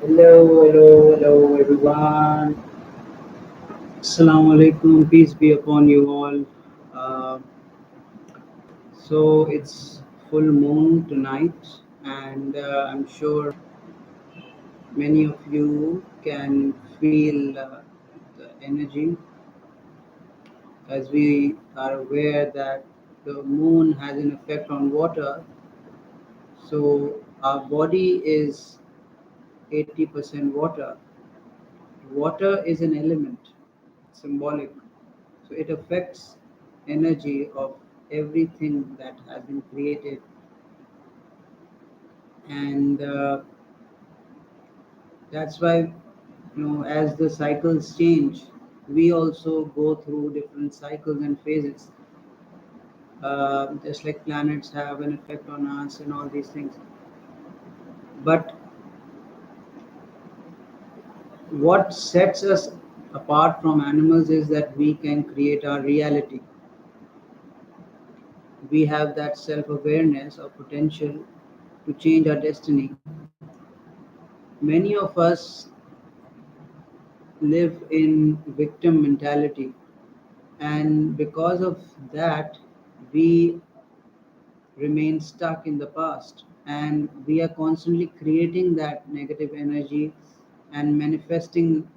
Hello, everyone. Assalamu alaikum, peace be upon you all. Uh, so it's full moon tonight, and I'm sure many of you can feel the energy as we are aware that the moon has an effect on water. So our body is 80% water. Water is an element, symbolic. So it affects energy of everything that has been created, and that's why as the cycles change, we also go through different cycles and phases. Just like planets have an effect on us and all these things. But what sets us apart from animals is that we can create our reality. We have that self awareness or potential to change our destiny. Many of us live in victim mentality, and because of that, we remain stuck in the past, and we are constantly creating that negative energy and manifesting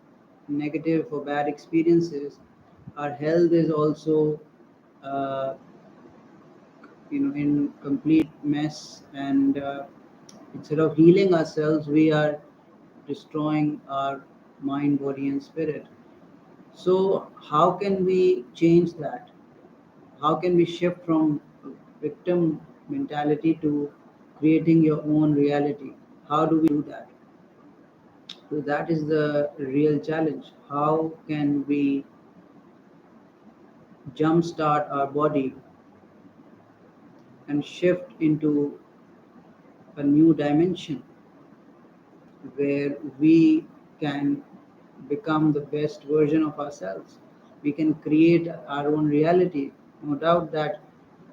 negative or bad experiences. Our health is also uh, in complete mess, and instead of healing ourselves, we are destroying our mind, body, and spirit. So how can we change that? How can we shift from victim mentality to creating your own reality? How do we do that? So that is the real challenge. How can we jumpstart our body and shift into a new dimension where we can become the best version of ourselves? We can create our own reality. No doubt that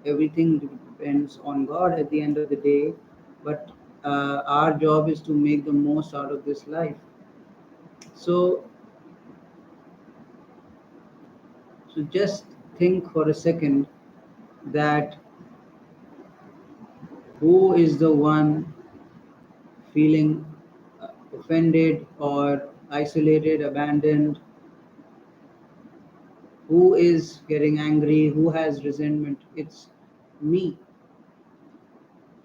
everything depends on God at the end of the day, but our job is to make the most out of this life. So, so just think for a second that who is the one feeling offended or isolated, abandoned, who is getting angry, who has resentment? It's me.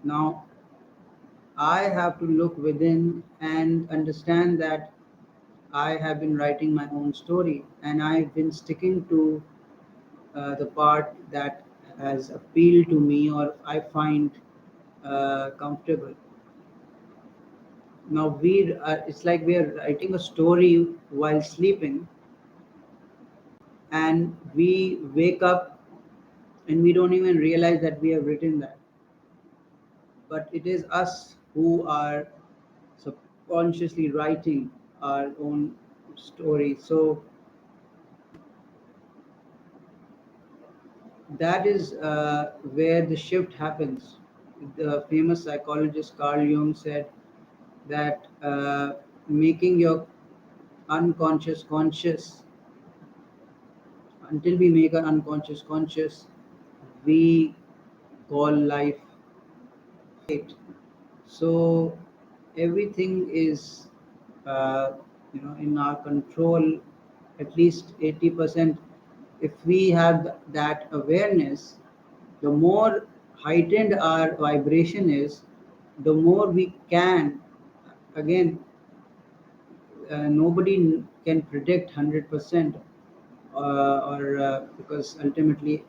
Now, I have to look within and understand that I have been writing my own story, and I've been sticking to the part that has appealed to me or I find comfortable. Now, it's like we are writing a story while sleeping, and we wake up and we don't even realize that we have written that. But it is us who are subconsciously writing our own story. So that is where the shift happens. The famous psychologist Carl Jung said that making your unconscious conscious, until we make our unconscious conscious, we call life fate. So everything is in our control, at least 80%. If we have that awareness, the more heightened our vibration is, the more we can, again, nobody can predict 100%, or because ultimately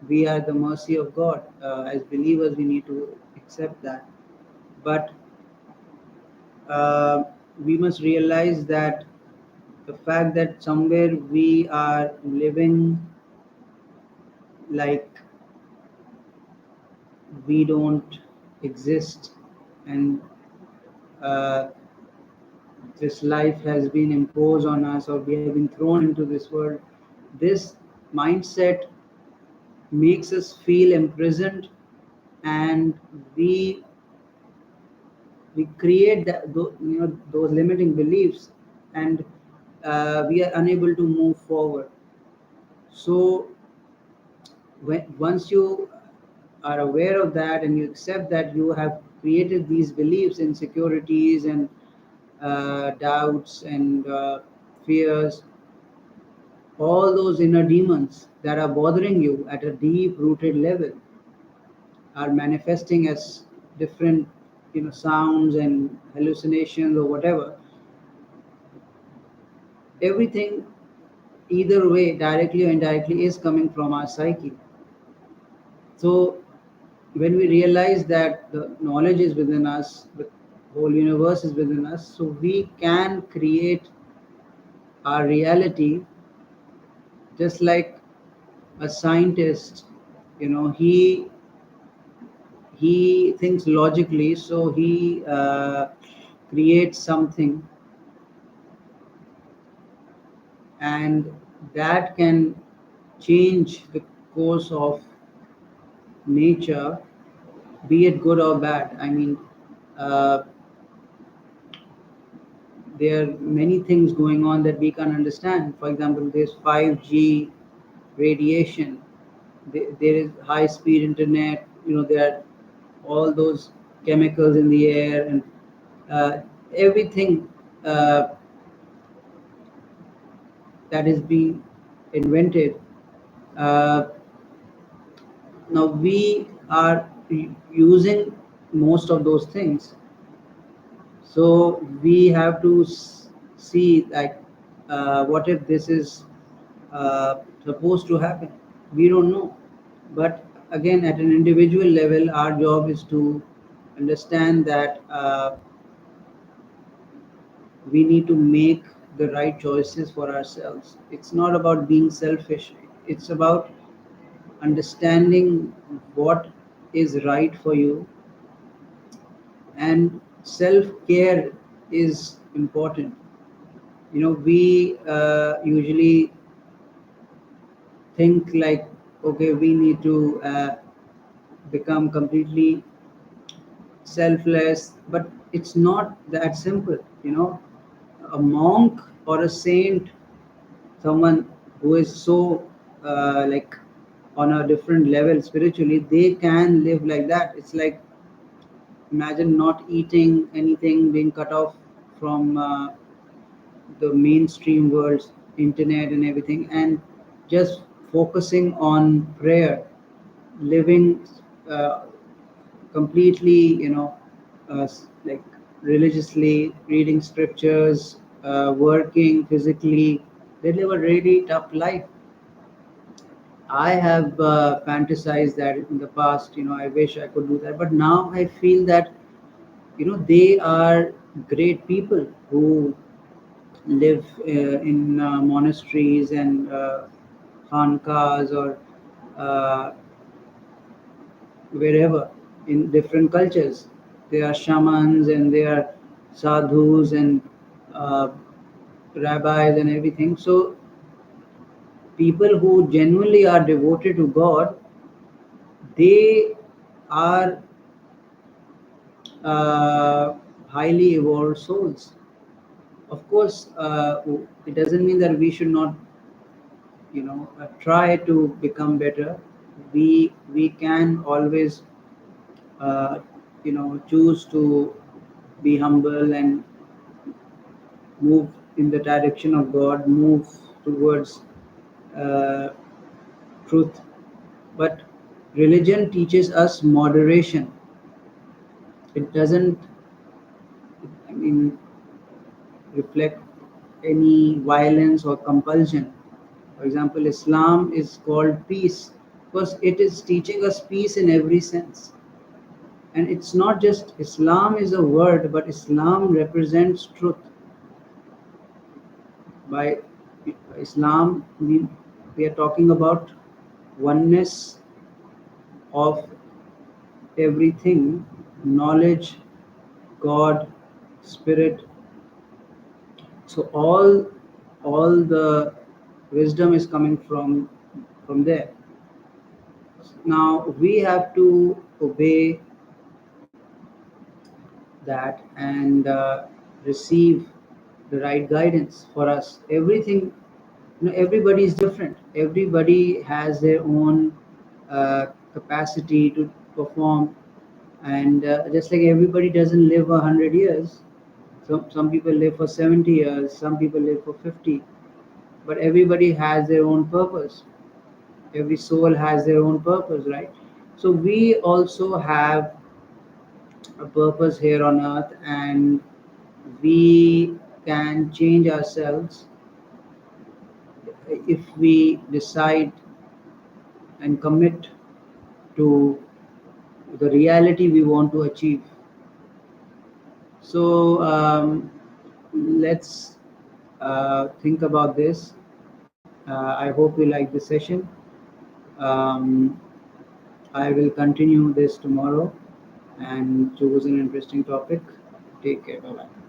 we are the mercy of God. As believers, we need to accept that. But uh, we must realize that the fact that somewhere we are living like we don't exist, and uh, this life has been imposed on us or we have been thrown into this world, this mindset makes us feel imprisoned, and we we create those limiting beliefs, and we are unable to move forward. So once you are aware of that and you accept that you have created these beliefs, insecurities, and doubts and fears, all those inner demons that are bothering you at a deep rooted level are manifesting as different sounds and hallucinations or whatever. Everything, either way, directly or indirectly, is coming from our psyche. So when we realize that the knowledge is within us, the whole universe is within us, so we can create our reality. Just like a scientist, he thinks logically, so he creates something, and that can change the course of nature, be it good or bad. I mean, uh, there are many things going on that we can't understand. For example, there's 5G radiation, there is high speed internet, there are all those chemicals in the air, and uh, everything uh, that is being invented. Uh, Now we are using most of those things, so we have to see, like, what if this is supposed to happen? We don't know. But again, at an individual level, our job is to understand that we need to make the right choices for ourselves. It's not about being selfish, it's about understanding what is right for you, and self care is important. We usually think like, okay, we need to become completely selfless, but it's not that simple. A monk or a saint, someone who is so like on a different level spiritually, they can live like that. It's like, imagine not eating anything, being cut off from the mainstream world's internet and everything, and just focusing on prayer, living uh, completely, like religiously, reading scriptures, working physically. They live a really tough life. I have fantasized that in the past. I wish I could do that, but now I feel that they are great people who live in monasteries and khankas, or uh, wherever, in different cultures. There are shamans and there are sadhus and uh, rabbis and everything. So people who genuinely are devoted to God, they are uh, highly evolved souls. Of course, it doesn't mean that we should not, try to become better. We can always, choose to be humble and move in the direction of God, move towards uh, truth. But religion teaches us moderation. It doesn't, I mean, reflect any violence or compulsion. For example, Islam is called peace because it is teaching us peace in every sense. And it's not just Islam is a word, but Islam represents truth. By Islam, we are talking about oneness of everything: knowledge, God, spirit. So all the wisdom is coming from there. Now we have to obey that and receive the right guidance for us. Everything, everybody is different. Everybody has their own capacity to perform, and just like everybody doesn't live 100 years. Some people live for 70 years, some people live for 50, but everybody has their own purpose. Every soul has their own purpose, right? So we also have a purpose here on earth, and we can change ourselves if we decide and commit to the reality we want to achieve. So let's think about this. I hope you like this session. Um, I will continue this tomorrow and choose an interesting topic. Take care. Bye bye.